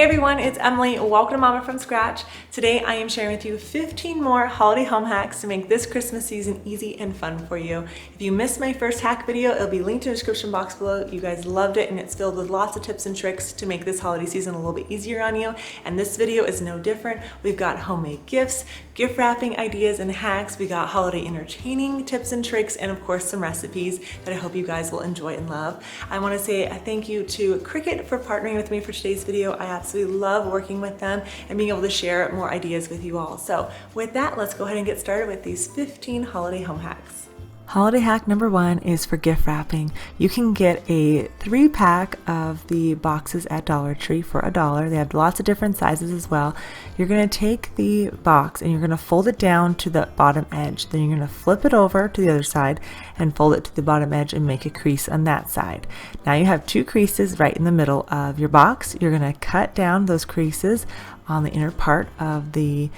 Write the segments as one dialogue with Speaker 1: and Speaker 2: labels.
Speaker 1: Hey everyone, it's Emily. Welcome to Mama from Scratch. Today I am sharing with you 15 more holiday home hacks to make this Christmas season easy and fun for you. If you missed my first hack video, it'll be linked in the description box below. You guys loved it and it's filled with lots of tips and tricks to make this holiday season a little bit easier on you. And this video is no different. We've got homemade gifts, gift wrapping ideas and hacks. We got holiday entertaining tips and tricks, and of course some recipes that I hope you guys will enjoy and love. I want to say a thank you to Cricut for partnering with me for today's video. I absolutely love working with them and being able to share more ideas with you all. So with that, let's go ahead and get started with these 15 holiday home hacks. Holiday hack number 1 is for gift wrapping. You can get a 3-pack of the boxes at Dollar Tree for $1. They have lots of different sizes as well. You're going to take the box and you're going to fold it down to the bottom edge. Then you're going to flip it over to the other side and fold it to the bottom edge and make a crease on that side. Now you have 2 creases right in the middle of your box. You're going to cut down those creases on the inner part of the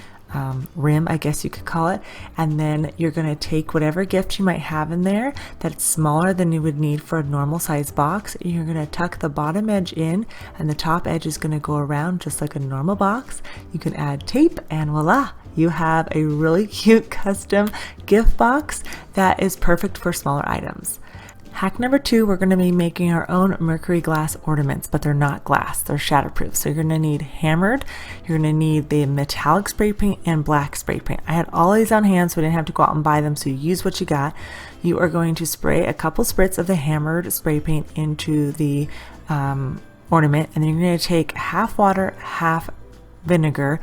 Speaker 1: rim, I guess you could call it, and then you're going to take whatever gift you might have in there that's smaller than you would need for a normal size box. You're going to tuck the bottom edge in and the top edge is going to go around just like a normal box. You can add tape and voila, you have a really cute custom gift box that is perfect for smaller items. Hack number 2, we're going to be making our own Mercury glass ornaments, but they're not glass, they're shatterproof. So you're going to need hammered, you're going to need the metallic spray paint and black spray paint. I had all these on hand so I didn't have to go out and buy them, so you use what you got. You are going to spray a couple spritz of the hammered spray paint into the ornament, and then you're going to take half water, half vinegar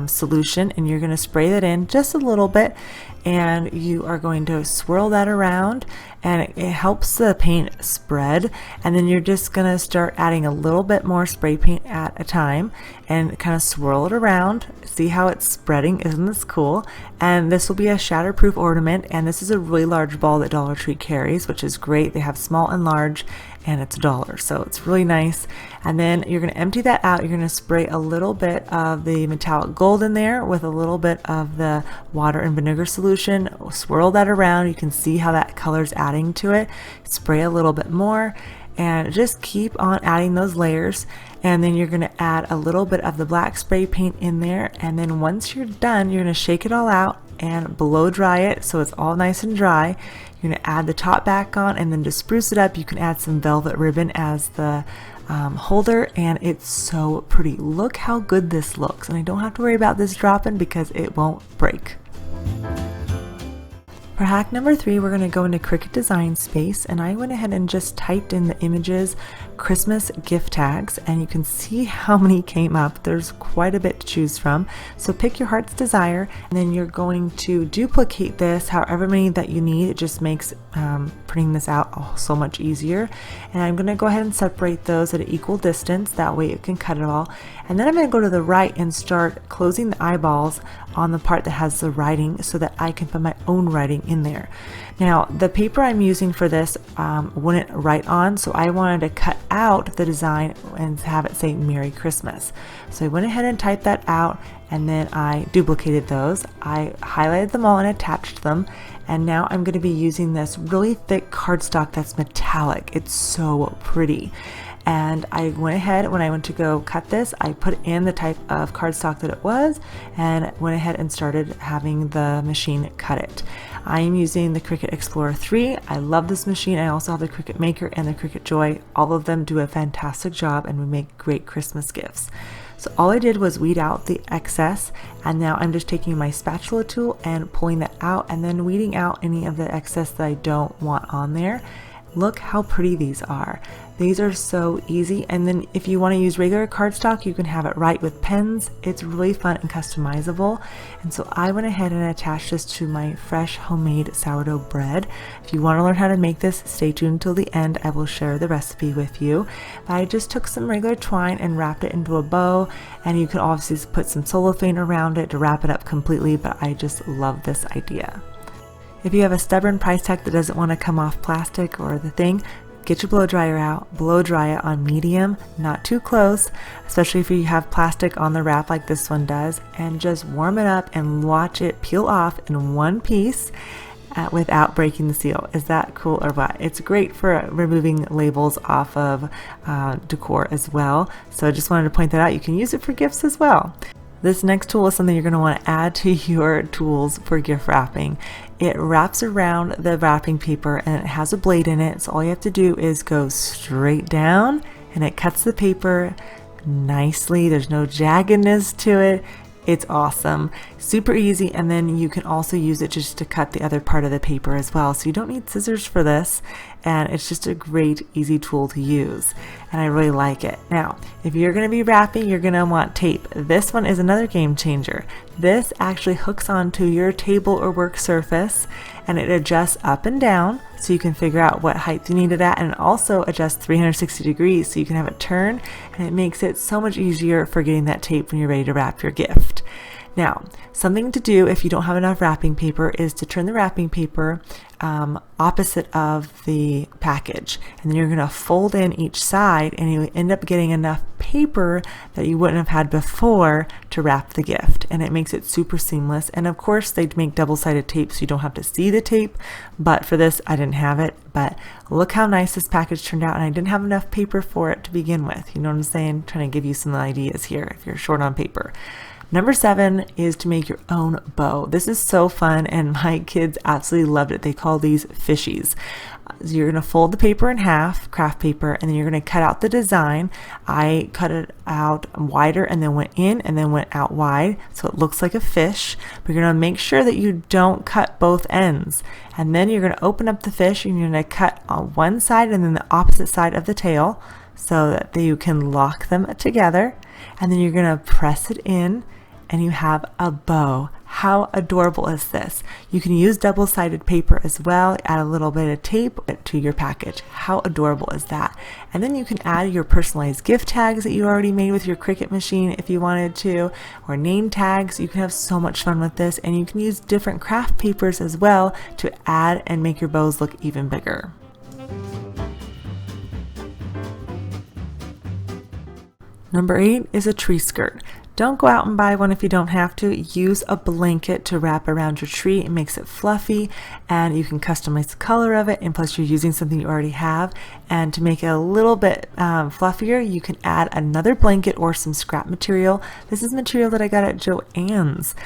Speaker 1: solution, and you're going to spray that in just a little bit, and you are going to swirl that around, and it helps the paint spread. And then you're just going to start adding a little bit more spray paint at a time and kind of swirl it around. See how it's spreading? Isn't this cool? And this will be a shatterproof ornament, and this is a really large ball that Dollar Tree carries, which is great. They have small and large, and it's $1, so it's really nice. And then you're going to empty that out. You're going to spray a little bit of the metallic gold in there with a little bit of the water and vinegar solution. Swirl that around. You can see how that color's adding to it. Spray a little bit more and just keep on adding those layers. And then you're going to add a little bit of the black spray paint in there, and then once you're done, you're going to shake it all out and blow dry it so it's all nice and dry. You're going to add the top back on, and then to spruce it up you can add some velvet ribbon as the holder, and it's so pretty. Look how good this looks, and I don't have to worry about this dropping because it won't break. For hack number 3, we're going to go into Cricut Design Space, and I went ahead and just typed in the images Christmas gift tags, and you can see how many came up. There's quite a bit to choose from. So pick your heart's desire, and then you're going to duplicate this however many that you need. It just makes printing this out so much easier. And I'm going to go ahead and separate those at an equal distance, that way you can cut it all. And then I'm going to go to the right and start closing the eyeballs on the part that has the writing so that I can put my own writing in there. Now the paper I'm using for this wouldn't write on, so I wanted to cut out the design and have it say Merry Christmas. So I went ahead and typed that out, and then I duplicated those. I highlighted them all and attached them, and now I'm going to be using this really thick cardstock that's metallic. It's so pretty. And I went ahead, when I went to go cut this, I put in the type of cardstock that it was and went ahead and started having the machine cut it. I am using the Cricut Explorer 3. I love this machine. I also have the Cricut Maker and the Cricut Joy. All of them do a fantastic job and would make great Christmas gifts. So all I did was weed out the excess, and now I'm just taking my spatula tool and pulling that out and then weeding out any of the excess that I don't want on there. Look how pretty these are. These are so easy, and then if you want to use regular cardstock, you can have it right with pens. It's really fun and customizable. And so I went ahead and attached this to my fresh homemade sourdough bread. If you want to learn how to make this, stay tuned until the end. I will share the recipe with you. But I just took some regular twine and wrapped it into a bow, and you can obviously put some cellophane around it to wrap it up completely, but I just love this idea. If you have a stubborn price tag that doesn't want to come off plastic or the thing, get your blow dryer out, blow dry it on medium, not too close, especially if you have plastic on the wrap like this one does, and just warm it up and watch it peel off in one piece. without breaking the seal. Is that cool or what? It's great for removing labels off of decor as well. So I just wanted to point that out. You can use it for gifts as well. This next tool is something you're going to want to add to your tools for gift wrapping. It wraps around the wrapping paper and it has a blade in it. So all you have to do is go straight down and it cuts the paper nicely. There's no jaggedness to it. It's awesome, super easy, and then you can also use it just to cut the other part of the paper as well. So you don't need scissors for this, and it's just a great, easy tool to use, and I really like it. Now, if you're going to be wrapping, you're going to want tape. This one is another game changer. This actually hooks onto your table or work surface, and it adjusts up and down, so you can figure out what height you need it at, and it also adjusts 360 degrees, so you can have it turn, and it makes it so much easier for getting that tape when you're ready to wrap your gift. Now, something to do if you don't have enough wrapping paper is to turn the wrapping paper opposite of the package, and then you're going to fold in each side, and you end up getting enough paper that you wouldn't have had before to wrap the gift, and it makes it super seamless. And of course they make double-sided tape so you don't have to see the tape, but for this I didn't have it. But look how nice this package turned out, and I didn't have enough paper for it to begin with. You know what I'm saying? Trying to give you some ideas here if you're short on paper. Number 7 is to make your own bow. This is so fun, and my kids absolutely loved it. They call these fishies. So you're going to fold the paper in half, craft paper, and then you're going to cut out the design. I cut it out wider and then went in and then went out wide so it looks like a fish. But you're going to make sure that you don't cut both ends. And then you're going to open up the fish and you're going to cut on one side and then the opposite side of the tail so that you can lock them together. And then you're going to press it in, and you have a bow. How adorable is this? You can use double-sided paper as well, add a little bit of tape to your package. How adorable is that? And then you can add your personalized gift tags that you already made with your Cricut machine if you wanted to, or name tags. You can have so much fun with this, and you can use different craft papers as well to add and make your bows look even bigger. Number 8 is a tree skirt. Don't go out and buy one if you don't have to. Use a blanket to wrap around your tree. It makes it fluffy, and you can customize the color of it, and plus you're using something you already have. And to make it a little bit fluffier, you can add another blanket or some scrap material. This is material that I got at Joann's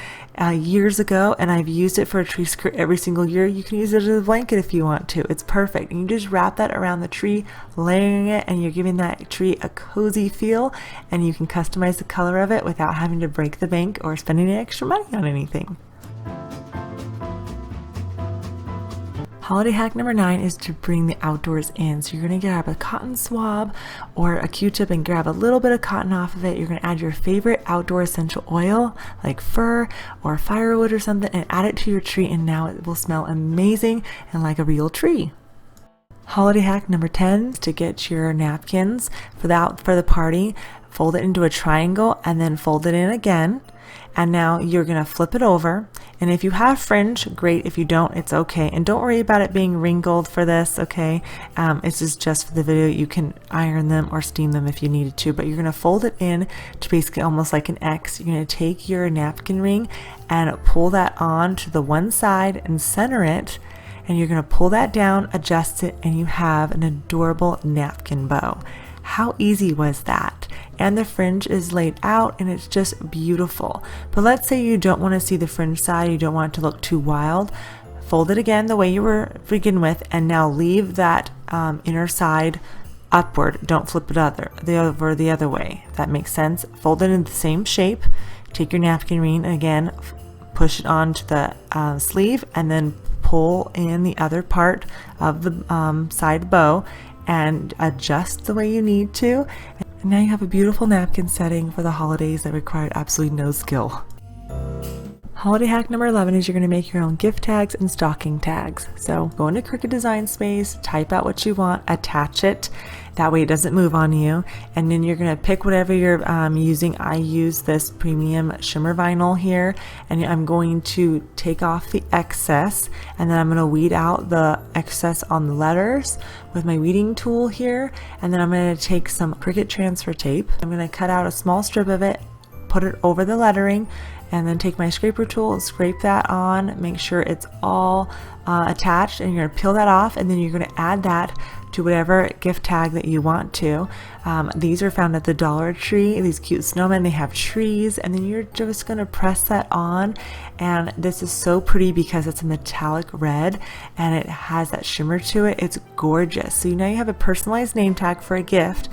Speaker 1: years ago, and I've used it for a tree skirt every single year. You can use it as a blanket if you want to. It's perfect. And you just wrap that around the tree, layering it, and you're giving that tree a cozy feel, and you can customize the color of it without having to break the bank or spend any extra money on anything. Holiday hack number 9 is to bring the outdoors in. So you're going to grab a cotton swab or a Q-tip and grab a little bit of cotton off of it. You're going to add your favorite outdoor essential oil like fir or firewood or something and add it to your tree, and now it will smell amazing and like a real tree. Holiday hack number 10 is to get your napkins for the party. Fold it into a triangle and then fold it in again. And now you're going to flip it over. And if you have fringe, great. If you don't, it's okay. And don't worry about it being wrinkled for this, okay? This is just for the video. You can iron them or steam them if you needed to. But you're going to fold it in to basically almost like an X. You're going to take your napkin ring and pull that on to the one side and center it. And you're going to pull that down, adjust it, and you have an adorable napkin bow. How easy was that? And the fringe is laid out and it's just beautiful. But let's say you don't want to see the fringe side, you don't want it to look too wild. Fold it again the way you were begin with, and now leave that inner side upward. Don't flip it the other way. If that makes sense. Fold it in the same shape. Take your napkin ring and again push it onto the sleeve, and then pull in the other part of the side bow and adjust the way you need to. And now you have a beautiful napkin setting for the holidays that required absolutely no skill. Holiday hack number 11 is you're going to make your own gift tags and stocking tags. So go into Cricut Design Space, type out what you want, attach it. That way it doesn't move on you. And then you're going to pick whatever you're using. I use this premium shimmer vinyl here, and I'm going to take off the excess, and then I'm going to weed out the excess on the letters with my weeding tool here. And then I'm going to take some Cricut transfer tape. I'm going to cut out a small strip of it, put it over the lettering, and then take my scraper tool and scrape that on, make sure it's all attached, and you're going to peel that off, and then you're going to add that to whatever gift tag that you want to. These are found at the Dollar Tree, these cute snowmen. They have trees, and then you're just going to press that on, and this is so pretty because it's a metallic red and it has that shimmer to it. It's gorgeous. So now you have a personalized name tag for a gift,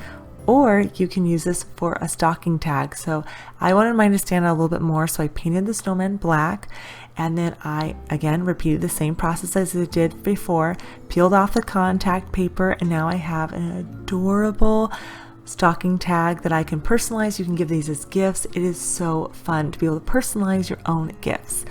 Speaker 1: or you can use this for a stocking tag. So I wanted mine to stand out a little bit more, so I painted the snowman black, and then I again repeated the same process as I did before, peeled off the contact paper, and now I have an adorable stocking tag that I can personalize. You can give these as gifts. It is so fun to be able to personalize your own gifts.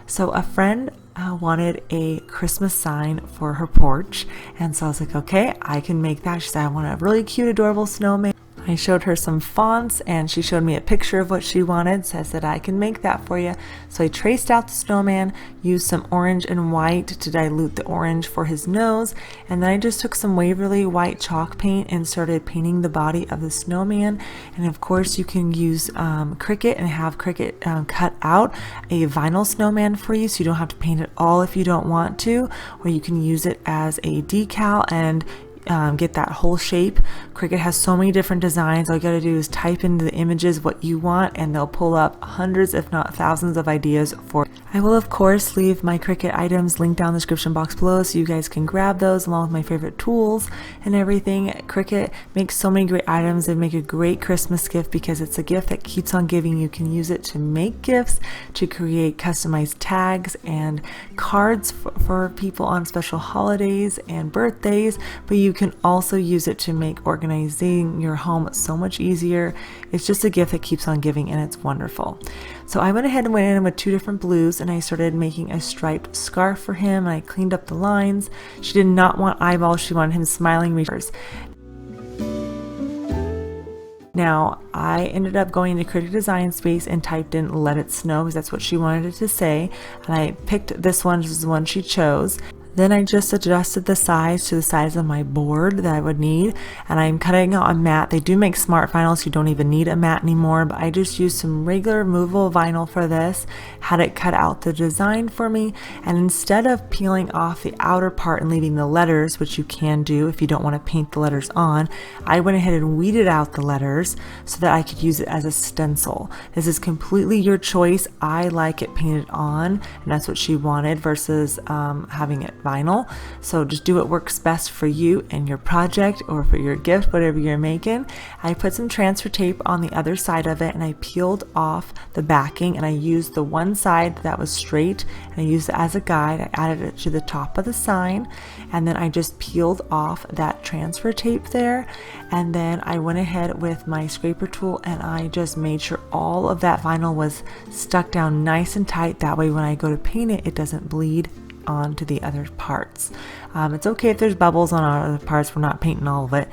Speaker 1: So a friend wanted a Christmas sign for her porch, and so I was like, okay, I can make that. She said, I want a really cute, adorable snowman. I showed her some fonts, and she showed me a picture of what she wanted, so I said, I can make that for you. So I traced out the snowman, used some orange and white to dilute the orange for his nose, and then I just took some Waverly white chalk paint and started painting the body of the snowman. And of course you can use Cricut and have Cricut cut out a vinyl snowman for you, so you don't have to paint it all if you don't want to, or you can use it as a decal and get that whole shape. Cricut has so many different designs. All you gotta do is type into the images what you want, and they'll pull up hundreds if not thousands of ideas for you. I will of course leave my Cricut items linked down in the description box below, so you guys can grab those along with my favorite tools and everything. Cricut makes so many great items. They make a great Christmas gift because it's a gift that keeps on giving. You can use it to make gifts, to create customized tags and cards for people on special holidays and birthdays, but you can also use it to make organizing your home so much easier. It's just a gift that keeps on giving, and it's wonderful. So I went ahead and went in with two different blues, and I started making a striped scarf for him, and I cleaned up the lines. She did not want eyeballs, she wanted him smiling. Now I ended up going to Cricut Design Space and typed in "Let It Snow" because that's what she wanted it to say, and I picked this one, this is the one she chose. Then I just adjusted the size to the size of my board that I would need, and I'm cutting out a mat. They do make smart vinyl, so you don't even need a mat anymore, but I just used some regular removable vinyl for this, had it cut out the design for me, and instead of peeling off the outer part and leaving the letters, which you can do if you don't want to paint the letters on, I went ahead and weeded out the letters so that I could use it as a stencil. This is completely your choice. I like it painted on, and that's what she wanted versus having it vinyl. So just do what works best for you and your project, or for your gift, whatever you're making. I put some transfer tape on the other side of it, and I peeled off the backing, and I used the one side that was straight, and I used it as a guide. I added it to the top of the sign, and then I just peeled off that transfer tape there, and then I went ahead with my scraper tool and I just made sure all of that vinyl was stuck down nice and tight. That way when I go to paint it, it doesn't bleed onto the other parts. It's okay if there's bubbles on our other parts, we're not painting all of it.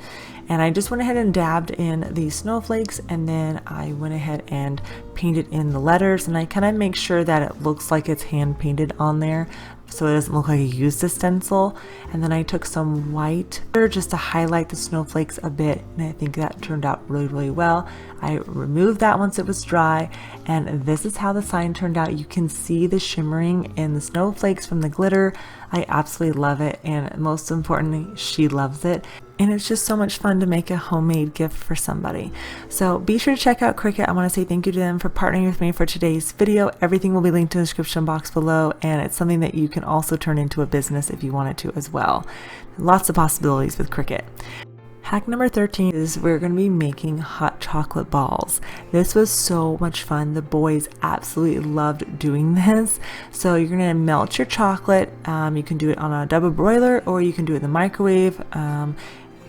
Speaker 1: And I just went ahead and dabbed in the snowflakes, and then I went ahead and painted in the letters, and I kind of make sure that it looks like it's hand painted on there, so it doesn't look like I used a stencil. And then I took some white just to highlight the snowflakes a bit, and I think that turned out really well. I removed that once it was dry, and this is how the sign turned out. You can see the shimmering in the snowflakes from the glitter. I absolutely love it, and most importantly, she loves it. And it's just so much fun to make a homemade gift for somebody. So be sure to check out Cricut. I want to say thank you to them for partnering with me for today's video. Everything will be linked in the description box below, and it's something that you can also turn into a business if you wanted to as well. Lots of possibilities with Cricut. Hack number 13 is we're going to be making hot chocolate balls. This was so much fun. The boys absolutely loved doing this. So you're going to melt your chocolate. You can do it on a double broiler, or you can do it in the microwave.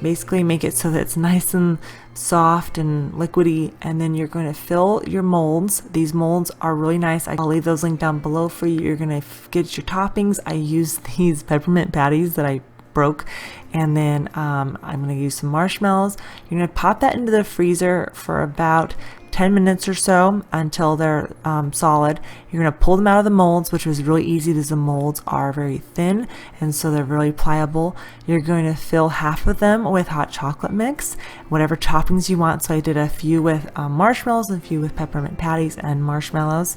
Speaker 1: Basically make it so that it's nice and soft and liquidy, and then you're going to fill your molds. These molds are really nice. I'll leave those linked down below for you. You're going to get your toppings. I use these peppermint patties that I broke, and then I'm going to use some marshmallows. You're going to pop that into the freezer for about 10 minutes or so until they're solid. You're going to pull them out of the molds, which was really easy because the molds are very thin and so they're really pliable. You're going to fill half of them with hot chocolate mix, whatever toppings you want. So I did a few with marshmallows and a few with peppermint patties and marshmallows.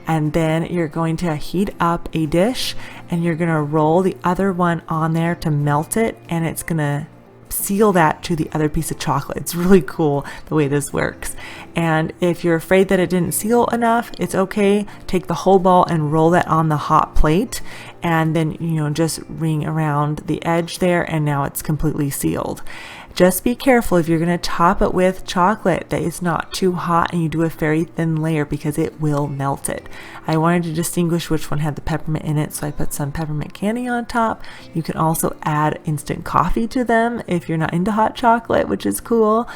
Speaker 1: And then you're going to heat up a dish and you're going to roll the other one on there to melt it, and it's going to seal that to the other piece of chocolate. It's really cool the way this works. And if you're afraid that it didn't seal enough, it's okay. Take the whole ball and roll that on the hot plate, and then just ring around the edge there, and now it's completely sealed. Just be careful if you're going to top it with chocolate that it's not too hot and you do a very thin layer, because it will melt it. I wanted to distinguish which one had the peppermint in it, so I put some peppermint candy on top. You can also add instant coffee to them if you're not into hot chocolate, which is cool.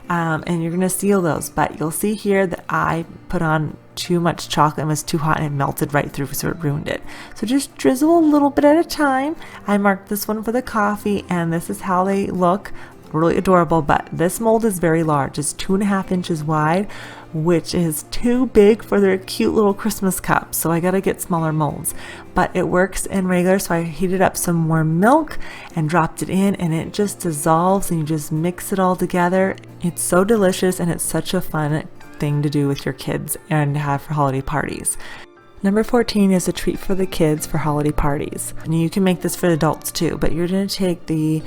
Speaker 1: And you're going to seal those, but you'll see here that I put on too much chocolate and was too hot and it melted right through, so it ruined it. So just drizzle a little bit at a time. I marked this one for the coffee, and this is how they look. Really adorable, but this mold is very large. It's 2.5 inches wide, which is too big for their cute little Christmas cups. So I gotta get smaller molds, but it works in regular. So I heated up some warm milk and dropped it in, and it just dissolves, and you just mix it all together. It's so delicious, and it's such a fun thing to do with your kids and have for holiday parties. Number 14 is a treat for the kids for holiday parties. And you can make this for adults too, but you're going to take the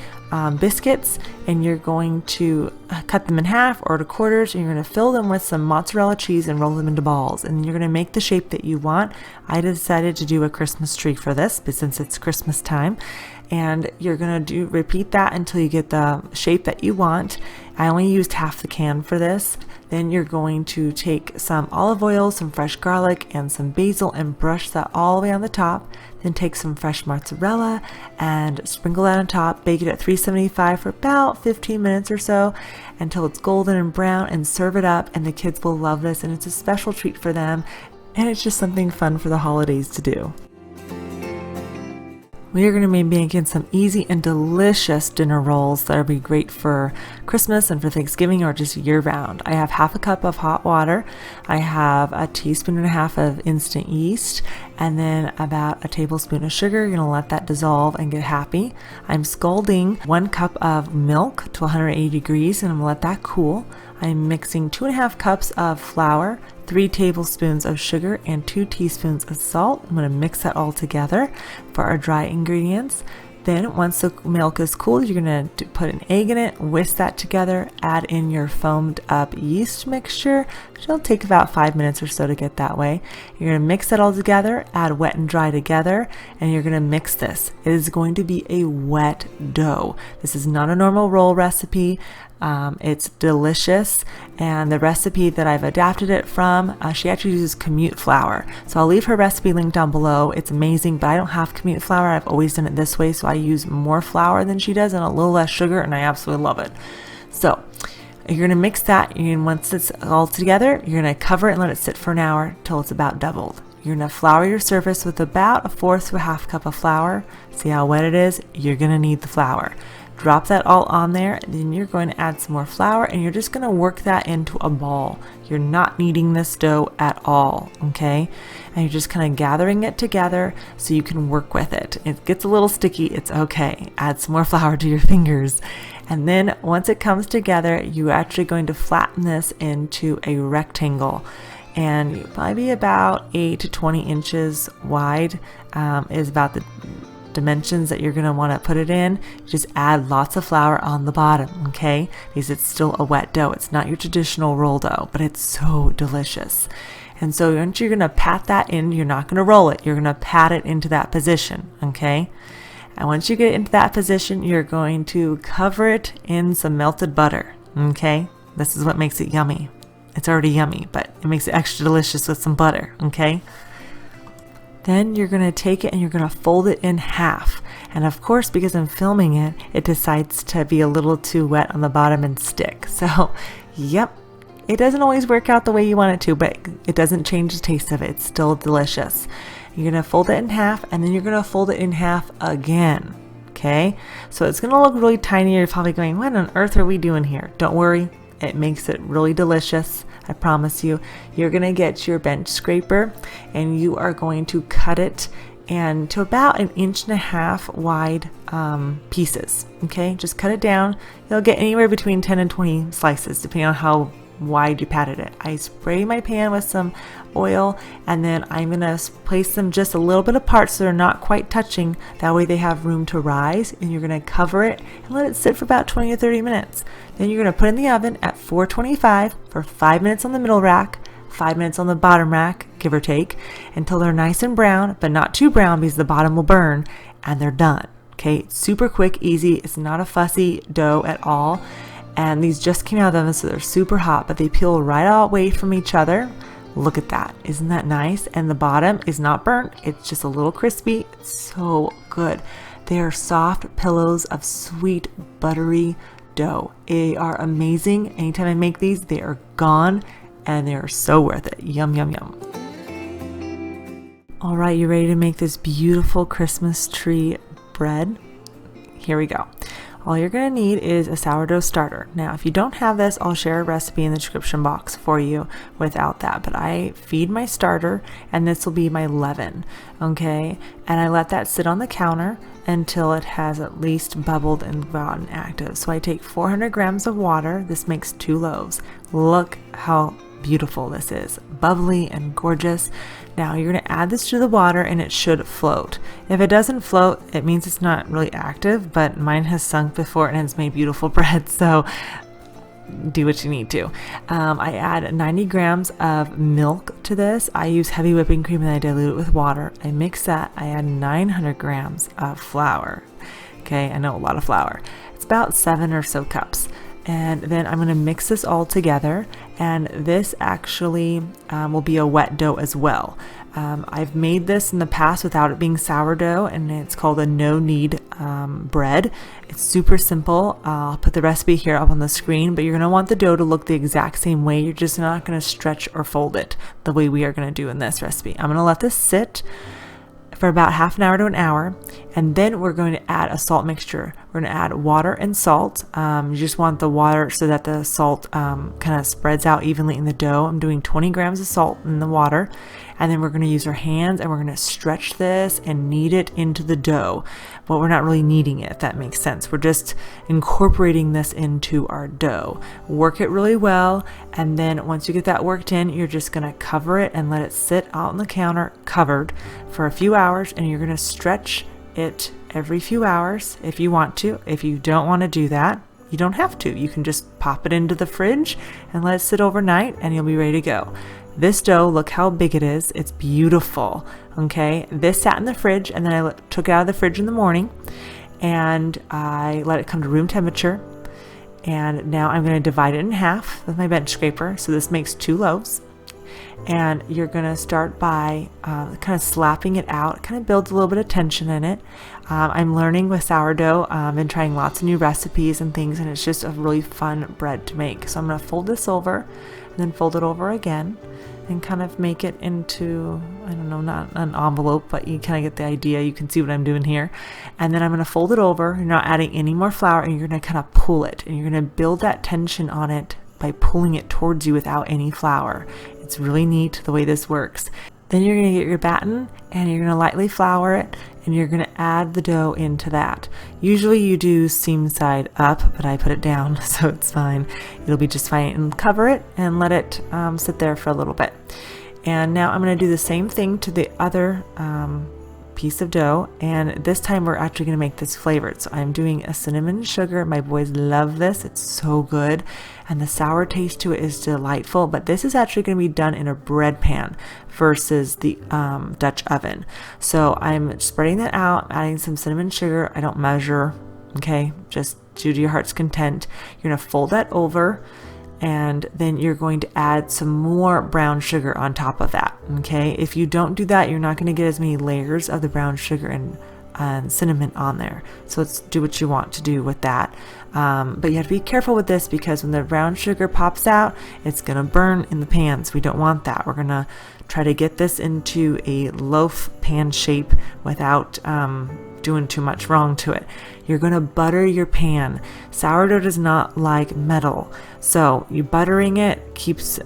Speaker 1: biscuits and you're going to cut them in half or to quarters, and you're going to fill them with some mozzarella cheese and roll them into balls. And you're going to make the shape that you want. I decided to do a Christmas tree for this, but since it's Christmas time, and you're going to repeat that until you get the shape that you want. I only used half the can for this. Then you're going to take some olive oil, some fresh garlic, and some basil and brush that all the way on the top. Then take some fresh mozzarella and sprinkle that on top. Bake it at 375 for about 15 minutes or so until it's golden and brown, and serve it up, and the kids will love this, and it's a special treat for them, and it's just something fun for the holidays to do. We are going to be making some easy and delicious dinner rolls that will be great for Christmas and for Thanksgiving or just year round. I have half a cup of hot water. I have a teaspoon and a half of instant yeast, and then about a tablespoon of sugar. You're going to let that dissolve and get happy. I'm scalding 1 cup of milk to 180 degrees, and I'm going to let that cool. I'm mixing 2.5 cups of flour, 3 tablespoons of sugar, and 2 teaspoons of salt. I'm going to mix that all together for our dry ingredients. Then once the milk is cool, you're going to put an egg in it, whisk that together, add in your foamed up yeast mixture. It'll take about 5 minutes or so to get that way. You're going to mix that all together, add wet and dry together, and you're going to mix this. It is going to be a wet dough. This is not a normal roll recipe. It's delicious, and the recipe that I've adapted it from, she actually uses commute flour. So I'll leave her recipe link down below. It's amazing, but I don't have commute flour. I've always done it this way, so I use more flour than she does and a little less sugar, and I absolutely love it. So you're going to mix that, and once it's all together, you're going to cover it and let it sit for an hour till it's about doubled. You're going to flour your surface with about 1/4 to 1/2 cup of flour. See how wet it is? You're going to need the flour. Drop that all on there, and then you're going to add some more flour, and you're just going to work that into a ball. You're not kneading this dough at all, okay? And you're just kind of gathering it together so you can work with it. It gets a little sticky, it's okay. Add some more flour to your fingers. And then once it comes together, you're actually going to flatten this into a rectangle. And probably about 8 to 20 inches wide is about the dimensions that you're going to want to put it in. Just add lots of flour on the bottom, okay? Because it's still a wet dough. It's not your traditional roll dough, but it's so delicious. And so once you're going to pat that in, you're not going to roll it. You're going to pat it into that position, okay? And once you get into that position, you're going to cover it in some melted butter, okay? This is what makes it yummy. It's already yummy, but it makes it extra delicious with some butter, okay? Then you're going to take it and you're going to fold it in half. And of course, because I'm filming it, it decides to be a little too wet on the bottom and stick. So, yep, it doesn't always work out the way you want it to, but it doesn't change the taste of it. It's still delicious. You're going to fold it in half, and then you're going to fold it in half again. Okay? So it's going to look really tiny. You're probably going, what on earth are we doing here? Don't worry. It makes it really delicious. I promise you. You're gonna get your bench scraper and you are going to cut it and to about 1.5 inches wide pieces. Okay, just cut it down. You'll get anywhere between 10 and 20 slices depending on how wide you patted it. I spray my pan with some oil and then I'm gonna place them just a little bit apart so they're not quite touching. That way they have room to rise, and you're gonna cover it and let it sit for about 20 to 30 minutes. Then you're gonna put it in the oven at 425 for 5 minutes on the middle rack, 5 minutes on the bottom rack, give or take, until they're nice and brown, but not too brown because the bottom will burn, and they're done. Okay, it's super quick, easy. It's not a fussy dough at all. And these just came out of the oven, so they're super hot, but they peel right away from each other. Look at that. Isn't that nice? And the bottom is not burnt. It's just a little crispy. It's so good. They are soft pillows of sweet, buttery dough. They are amazing. Anytime I make these, they are gone, and they are so worth it. Yum, yum, yum. All right, you ready to make this beautiful Christmas tree bread? Here we go. All you're going to need is a sourdough starter. Now, if you don't have this, I'll share a recipe in the description box for you without that. But I feed my starter, and this will be my leaven, okay? And I let that sit on the counter until it has at least bubbled and gotten active. So I take 400 grams of water. This makes 2 loaves. Look how beautiful this is. Bubbly and gorgeous. Now you're going to add this to the water and it should float. If it doesn't float, it means it's not really active, but mine has sunk before and it's made beautiful bread, so do what you need to. I add 90 grams of milk to this. I use heavy whipping cream and I dilute it with water. I mix that. I add 900 grams of flour. Okay, I know a lot of flour. It's about 7 or so cups. And then I'm going to mix this all together, and this actually will be a wet dough as well. I've made this in the past without it being sourdough, and it's called a no-knead bread. It's super simple. I'll put the recipe here up on the screen, but you're going to want the dough to look the exact same way. You're just not going to stretch or fold it the way we are going to do in this recipe. I'm going to let this sit for about half an hour to an hour, and then we're going to add a salt mixture. We're going to add water and salt. You just want the water so that the salt kind of spreads out evenly in the dough. I'm doing 20 grams of salt in the water, and then we're going to use our hands and we're going to stretch this and knead it into the dough. But we're not really kneading it, if that makes sense. We're just incorporating this into our dough. Work it really well, and then once you get that worked in, you're just going to cover it and let it sit out on the counter covered for a few hours, and you're going to stretch it every few hours if you want to. If you don't want to do that, you don't have to. You can just pop it into the fridge and let it sit overnight and you'll be ready to go. This dough, look how big it is. It's beautiful. Okay, this sat in the fridge, and then I took it out of the fridge in the morning and I let it come to room temperature. And now I'm going to divide it in half with my bench scraper. So this makes 2 loaves. And you're going to start by kind of slapping it out. It kind of builds a little bit of tension in it. I'm learning with sourdough and trying lots of new recipes and things, and it's just a really fun bread to make. So I'm going to fold this over and then fold it over again and kind of make it into, I don't know, not an envelope, but you kind of get the idea. You can see what I'm doing here. And then I'm going to fold it over. You're not adding any more flour, and you're going to kind of pull it, and you're going to build that tension on it by pulling it towards you without any flour. It's really neat the way this works. Then you're going to get your batten and you're going to lightly flour it, and you're going to add the dough into that. Usually you do seam side up, but I put it down, so it's fine. It'll be just fine. And cover it and let it sit there for a little bit. And now I'm going to do the same thing to the other piece of dough, and this time we're actually going to make this flavored. So I'm doing a cinnamon sugar. My boys love this. It's so good, and the sour taste to it is delightful. But this is actually going to be done in a bread pan versus the Dutch oven. So I'm spreading that out, adding some cinnamon sugar. I don't measure, okay, just do to your heart's content. You're going to fold that over, and then you're going to add some more brown sugar on top of that. Okay, if you don't do that, you're not going to get as many layers of the brown sugar and cinnamon on there. So let's do what you want to do with that. But you have to be careful with this, because when the brown sugar pops out, it's going to burn in the pans. We don't want that. We're going to try to get this into a loaf pan shape without doing too much wrong to it. You're gonna butter your pan. Sourdough does not like metal. So you buttering it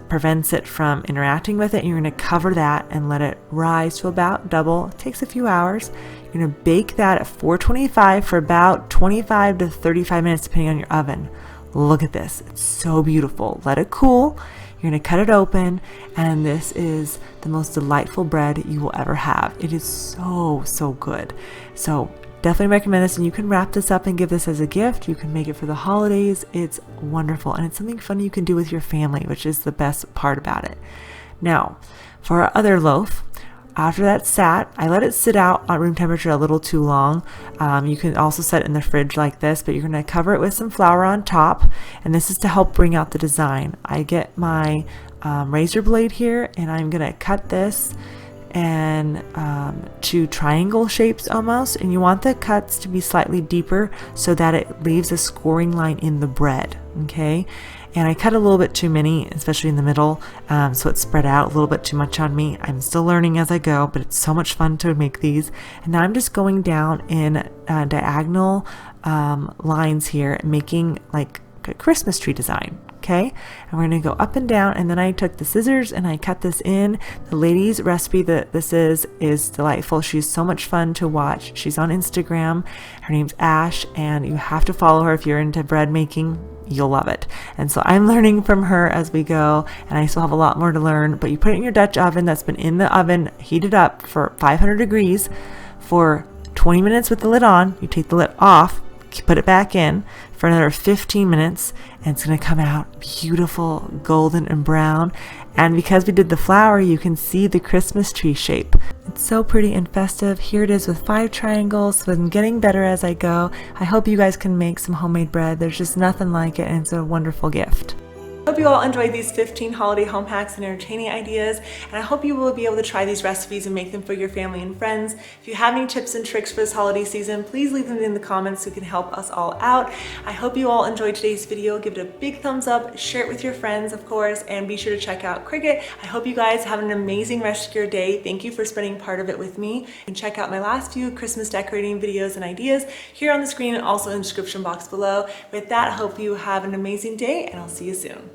Speaker 1: prevents it from interacting with it. And you're gonna cover that and let it rise to about double. It takes a few hours. You're gonna bake that at 425 for about 25 to 35 minutes depending on your oven. Look at this, it's so beautiful. Let it cool. You're gonna cut it open, and this is the most delightful bread you will ever have. It is so, so good. So definitely recommend this, and you can wrap this up and give this as a gift. You can make it for the holidays. It's wonderful, and it's something fun you can do with your family, which is the best part about it. Now, for our other loaf, after that sat, I let it sit out at room temperature a little too long. You can also set it in the fridge like this, but you're going to cover it with some flour on top, and this is to help bring out the design. I get my razor blade here, and I'm going to cut this and to triangle shapes almost, and you want the cuts to be slightly deeper so that it leaves a scoring line in the bread. Okay, and I cut a little bit too many, especially in the middle, so it spread out a little bit too much on me. I'm still learning as I go, but it's so much fun to make these. And now I'm just going down in diagonal lines here, making like a Christmas tree design. Okay, and we're going to go up and down, and then I took the scissors and I cut this in. The lady's recipe that this is delightful. She's so much fun to watch. She's on Instagram. Her name's Ash, and you have to follow her if you're into bread making. You'll love it. And so I'm learning from her as we go, and I still have a lot more to learn. But you put it in your Dutch oven that's been in the oven, heated up for 500 degrees for 20 minutes with the lid on. You take the lid off, put it back in for another 15 minutes, and it's going to come out beautiful golden and brown. And because we did the flour, you can see the Christmas tree shape. It's so pretty and festive. Here it is with 5 triangles, so I'm getting better as I go. I hope you guys can make some homemade bread. There's just nothing like it, and it's a wonderful gift. Hope you all enjoyed these 15 holiday home hacks and entertaining ideas, and I hope you will be able to try these recipes and make them for your family and friends. If you have any tips and tricks for this holiday season, please leave them in the comments so we can help us all out. I hope you all enjoyed today's video. Give it a big thumbs up, share it with your friends, of course, and be sure to check out Cricut. I hope you guys have an amazing rest of your day. Thank you for spending part of it with me. You can check out my last few Christmas decorating videos and ideas here on the screen and also in the description box below. With that, I hope you have an amazing day, and I'll see you soon.